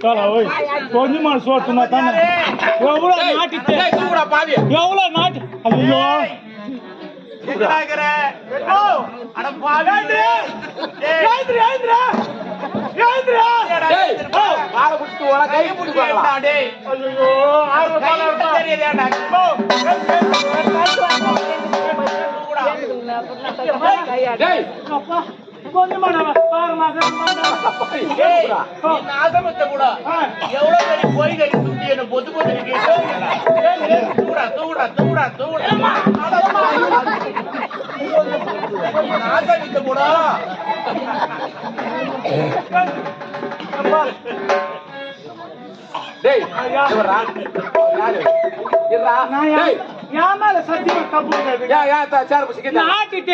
கொஞ்சமா சோட்டுனா தானே எவ்வளவு நாட்டு எவ்வளவு நாட்டு ஐயோ கொஞ்சமா ஆசமத்தை கூட எவ்வளவு பெரிய போய் கறி சுத்தி என்ன பொது பொது தூடா தூடா தூடா தூடா ஆசமித்த கூட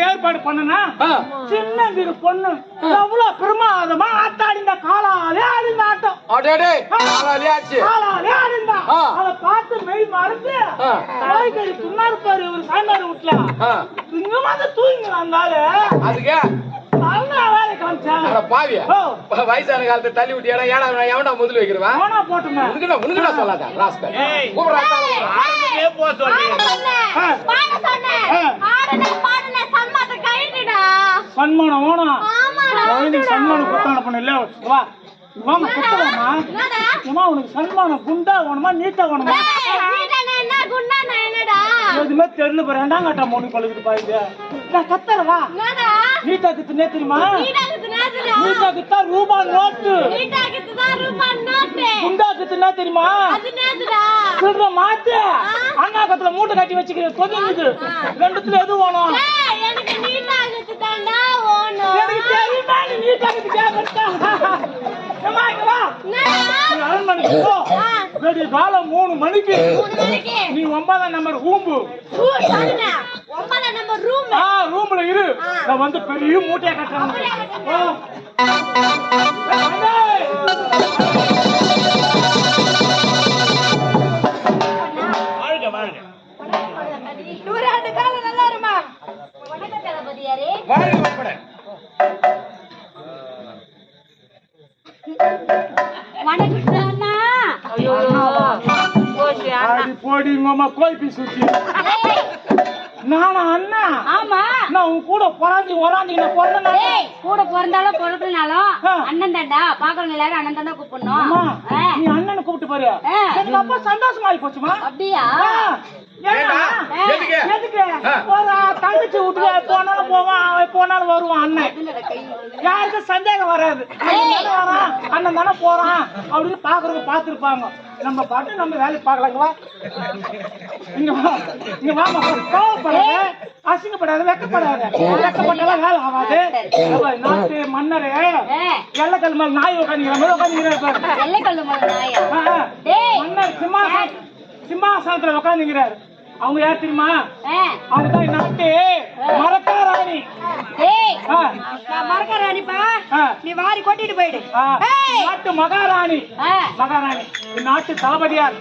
ஏற்பாடு பண்ணனா சின்ன பொண்ணு எவ்வளவு பிரமாதமா ஆட்டாடிந்த காலாலே ஆடிந்த ஆட்டம் அதை பார்த்து மெய் மறந்து காய்கறி துண்ணாரு பாரு ஒரு சாயந்தாரு வீட்டுல இங்க வந்து தூங்கி வந்தாலே அதுக்கு வயசான காலத்தை தள்ளி விட்டு எவனா முதல் வைக்கிறவா போட்டுமா சொல்லாத சன்மானம் ஓனா சன்மானம் குத்தான பண்ணல வா உனக்கு சன்மானம் குண்டா வேணுமா நீட்டா வேணுமா எதுவுமே தெரியல பாரு ரெண்டாம் கட்டா மோனி பழகுது பாருங்க நான் கத்தரவா நீட்டா கித்து தெரியுமா நீட்டா கித்தா ரூபா நோட்டு குண்டா கித்துனா தெரியுமா சொல்ற மாத்து அண்ணா கத்துல மூட்டை கட்டி வச்சுக்கிறேன் கொஞ்சம் ரெண்டுத்துல எது வேணும் எனக்கு தெரியுமா நீட்டா கித்து கேட்கட்டா காலம் 3 மணிக்கு நீ 9ஆம் நம்பர் ரூம்ல இரு நான் வந்து பெரிய மூட்டையை கட்டுறேன் நல்லா இருமா போடிங்கம்மா கோய் பீஸ் சுத்தி நானா அண்ணா ஆமா நான் உன் கூட பிறந்து கூட பிறந்தாலும் பொறுப்புனாலும் அண்ணன் தாண்டா பாக்குறவங்க எல்லாரும் அண்ணன் தாண்டா கூப்பிடணும் நீ அண்ணனை கூப்பிட்டு பாரு எனக்கு அப்பா சந்தோஷமா ஆயி போச்சுமா அப்படியா எதுக்கு ஒரு தங்கச்சி வீட்டுல போனாலும் போவான் போனாலும் வருவான் அண்ணன் யாருக்கும் சந்தேகம் வராது அண்ணன் தானே போறான் அப்படின்னு பாக்குறவங்க பாத்துருப்பாங்க நம்ம பாட்டு நம்ம வேலையை பாக்கலாங்களா இங்க வாமா கோவப்படாத அசிங்கப்படாத வெக்கப்பட்டாலும் வேலை ஆகாது நாட்டு மன்னரே எல்லக்கல் மேல நாய் உட்காந்துங்கிறாரு மன்னர் சிம்மாசனத்துல உட்காந்துங்கிறாரு அவங்க யார் தெரியுமா அவங்கதான் நாட்டு மரக்காராணி மரக்காராணிப்பா நீ வாரி கொட்டிட்டு போயிடு நாட்டு மகாராணி நாட்டு தளபதியார்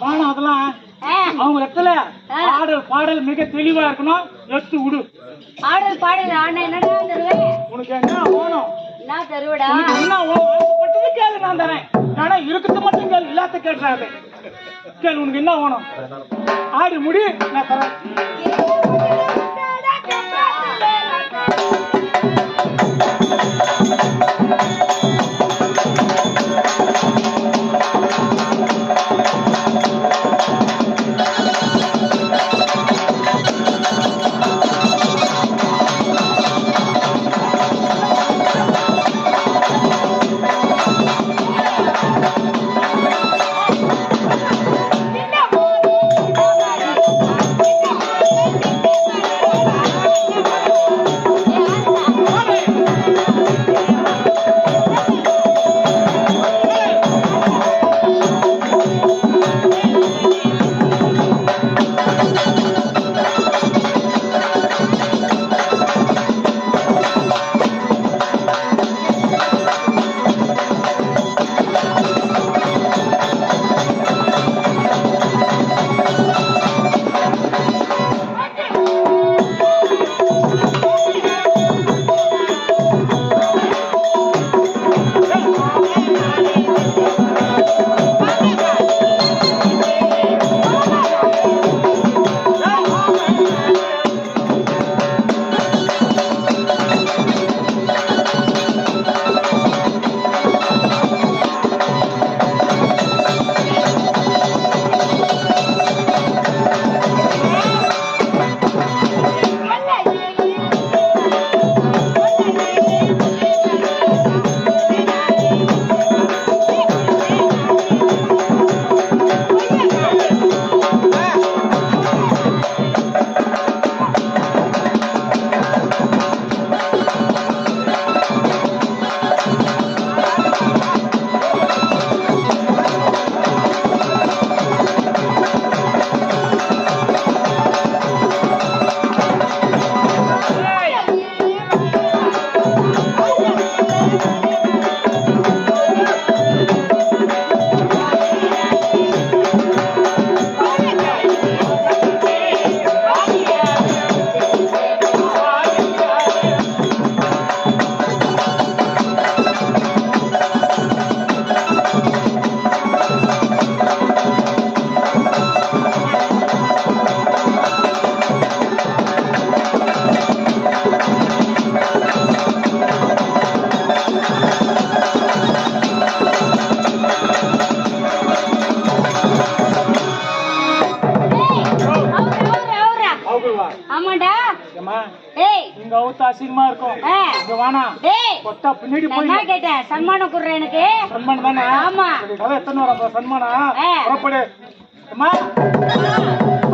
வானம் அதெல்லாம் அவங்க இடத்துல ஆடல் பாடல் மிக தெளிவா இருக்கணும் எடுத்து விடு ஆடல் பாடல் உனக்கு என்ன வேணும் என்ன கேளு நான் தரேன் ஆனா இருக்கிறது மட்டும் கேளு இல்லாத கேட்டுறாரு கேளு உனக்கு என்ன வேணும் ஆடி முடி நான் தரேன் டேய் இங்க அவுத்தா அசிங்கமா இருக்கும் ஆ. இங்க வானா டேய் கொட்டா பின்னாடி நான் போய் என்ன கேட்டேன் சன்மானம் குடுற எனக்கு சன்மானம் தானே ஆமா. அதான் எத்தனை வரும் சன்மானா ஆ. புறப்படு அம்மா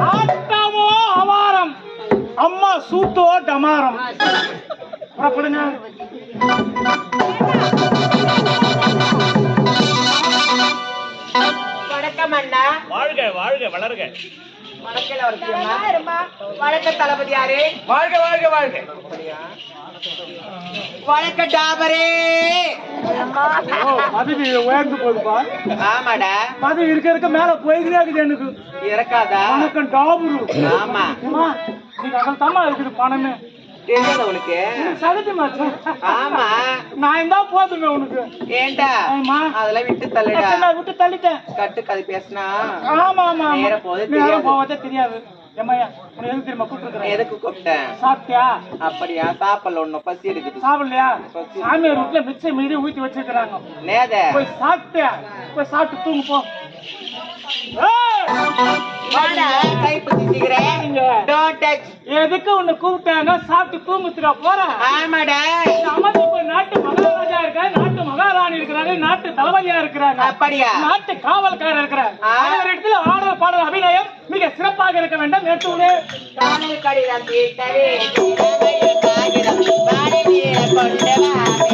ஆட்டாமோ அவாரம் அம்மா சூட்டோ டமாரம் புறப்படுங்க வணக்கம் அண்ணா. வாழ்க வாழ்க வளர்க. வணக்கம் அவருக்கு வணக்க தளபதி யாரு? வாழ்க வாழ்க வாழ்க. வணக்க டாபரே. ஓ, பதவி உயர்ந்து போகுதுப்பா ஆமாடா. பதவி இருக்க மேல போய்கிட்டே இருக்குது எனக்கு இறக்காதா? வணக்கம் டாபுரு ஆமா. அம்மா நீங்க அகல் தாமா இருக்குது பணமே தெரியாது உனக்கு? சகதி மாச்சு ஆமா. நான் இருந்தா போதுமே உனக்கு ஏண்டா ஆமா. அதெல்லாம் விட்டு தள்ளுடா. நான் விட்டு தள்ளிட்டேன் கட்டு கதை பேசினா ஆமா ஆமா நேரா போகுது நேரம் தெரியாது. போவதே தெரியாது ஏம்மாய்யா உனக்கு எதுக்கு தெரியுமா கூப்பிட்டுருக்கிறேன் எதுக்கு கூப்பிட்டேன்? சாப்பிட்டியா அப்படியா? சாப்பிடல ஒண்ணும் பசி எடுக்குது. சாப்பிடலையா சாமியார் வீட்டுல மிச்சம் மீறி ஊத்தி வச்சிருக்கிறாங்க நேத போய் சாப்பிட்டியா போய் சாப்பிட்டு தூங்கு போ ஏய்! வாடா கைப்பத்தி சீக்கிரம். நீங்க டோன்ட் டச். எதுக்கு உன்னை கூப்பிட்டாங்க சாப்பிட்டு தூங்குத்துக்கா போற ஆமாடா. அமர்ந்து போய் நாட்டு மகாராஜா இருக்காங்க நாட்டு மகாராணி இருக்கிறாங்க நாட்டு தளபதியா இருக்கிறாங்க அப்படியா? நாட்டு காவல்காரர் இருக்கிறார் ஆ. ஒரு இடத்துல ஆடல் பாடல் அபிநயம் மிக சிறப்பாக இருக்க வேண்டும் நேற்று காணல் கடிதம் தீர்த்தவே திறமையில் காகிதம் வாடினியே கொண்டு வாவே